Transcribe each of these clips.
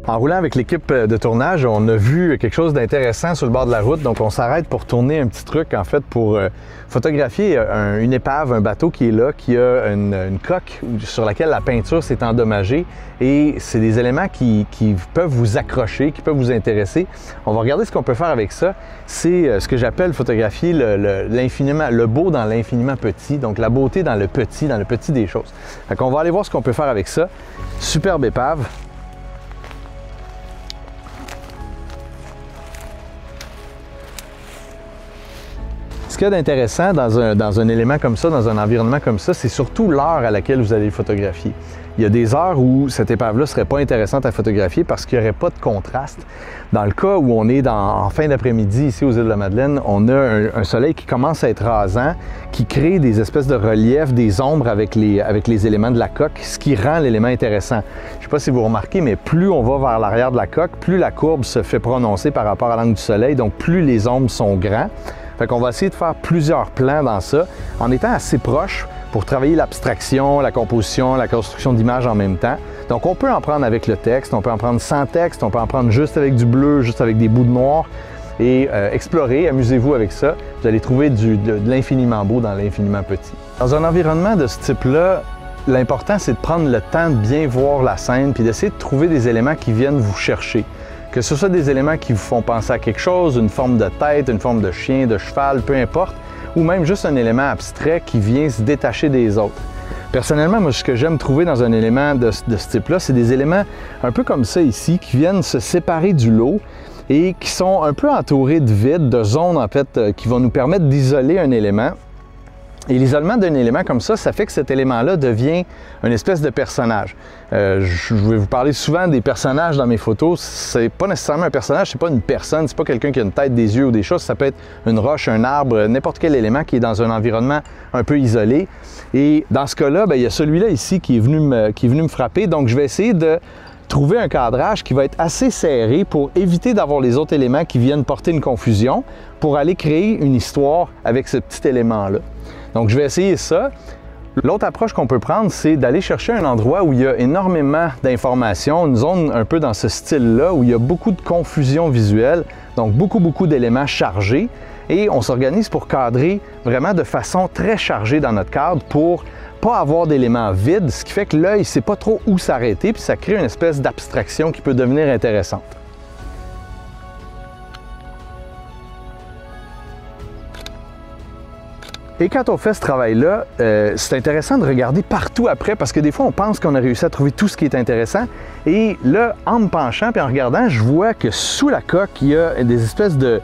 En roulant avec l'équipe de tournage, on a vu quelque chose d'intéressant sur le bord de la route, donc on s'arrête pour tourner un petit truc en fait pour photographier une épave, un bateau qui est là, qui a une coque sur laquelle la peinture s'est endommagée et c'est des éléments qui peuvent vous accrocher, qui peuvent vous intéresser. On va regarder ce qu'on peut faire avec ça. C'est ce que j'appelle photographier le beau dans l'infiniment petit, donc la beauté dans le petit des choses. Donc on va aller voir ce qu'on peut faire avec ça. Superbe épave. Ce qu'il y a d'intéressant dans un élément comme ça, dans un environnement comme ça, c'est surtout l'heure à laquelle vous allez le photographier. Il y a des heures où cette épave-là ne serait pas intéressante à photographier parce qu'il n'y aurait pas de contraste. Dans le cas où on est en fin d'après-midi ici aux îles de la Madeleine, on a un soleil qui commence à être rasant, qui crée des espèces de reliefs, des ombres avec les éléments de la coque, ce qui rend l'élément intéressant. Je ne sais pas si vous remarquez, mais plus on va vers l'arrière de la coque, plus la courbe se fait prononcer par rapport à l'angle du soleil, donc plus les ombres sont grands. Fait qu'on va essayer de faire plusieurs plans dans ça, en étant assez proche pour travailler l'abstraction, la composition, la construction d'images en même temps. Donc on peut en prendre avec le texte, on peut en prendre sans texte, on peut en prendre juste avec du bleu, juste avec des bouts de noir et explorer, amusez-vous avec ça. Vous allez trouver de l'infiniment beau dans l'infiniment petit. Dans un environnement de ce type-là, l'important c'est de prendre le temps de bien voir la scène puis d'essayer de trouver des éléments qui viennent vous chercher. Que ce soit des éléments qui vous font penser à quelque chose, une forme de tête, une forme de chien, de cheval, peu importe, ou même juste un élément abstrait qui vient se détacher des autres. Personnellement, moi, ce que j'aime trouver dans un élément de ce type-là, c'est des éléments un peu comme ça ici, qui viennent se séparer du lot et qui sont un peu entourés de vide, de zones en fait, qui vont nous permettre d'isoler un élément. Et l'isolement d'un élément comme ça fait que cet élément-là devient une espèce de personnage. Je vais vous parler souvent des personnages dans mes photos. C'est pas nécessairement un personnage, c'est pas une personne, c'est pas quelqu'un qui a une tête, des yeux ou des choses. Ça peut être une roche, un arbre, n'importe quel élément qui est dans un environnement un peu isolé. Et dans ce cas-là, il y a celui-là ici qui est venu me frapper. Donc je vais essayer de trouver un cadrage qui va être assez serré pour éviter d'avoir les autres éléments qui viennent porter une confusion, pour aller créer une histoire avec ce petit élément-là. Donc, je vais essayer ça. L'autre approche qu'on peut prendre, c'est d'aller chercher un endroit où il y a énormément d'informations, une zone un peu dans ce style-là, où il y a beaucoup de confusion visuelle, donc beaucoup d'éléments chargés. Et on s'organise pour cadrer vraiment de façon très chargée dans notre cadre pour pas avoir d'éléments vides, ce qui fait que l'œil ne sait pas trop où s'arrêter, puis ça crée une espèce d'abstraction qui peut devenir intéressante. Et quand on fait ce travail-là, c'est intéressant de regarder partout après parce que des fois, on pense qu'on a réussi à trouver tout ce qui est intéressant. Et là, en me penchant et en regardant, je vois que sous la coque, il y a des espèces de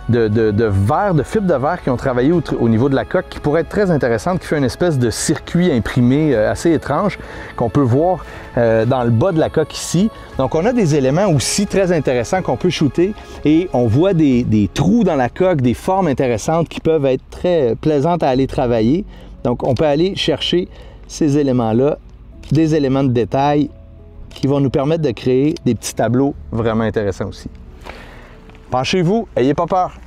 fibres de verre qui ont travaillé au niveau de la coque qui pourrait être très intéressante, qui fait une espèce de circuit imprimé assez étrange qu'on peut voir dans le bas de la coque ici. Donc on a des éléments aussi très intéressants qu'on peut shooter et on voit des trous dans la coque, des formes intéressantes qui peuvent être très plaisantes à aller travailler. Donc on peut aller chercher ces éléments-là, des éléments de détail qui vont nous permettre de créer des petits tableaux vraiment intéressants aussi. Penchez-vous, n'ayez pas peur.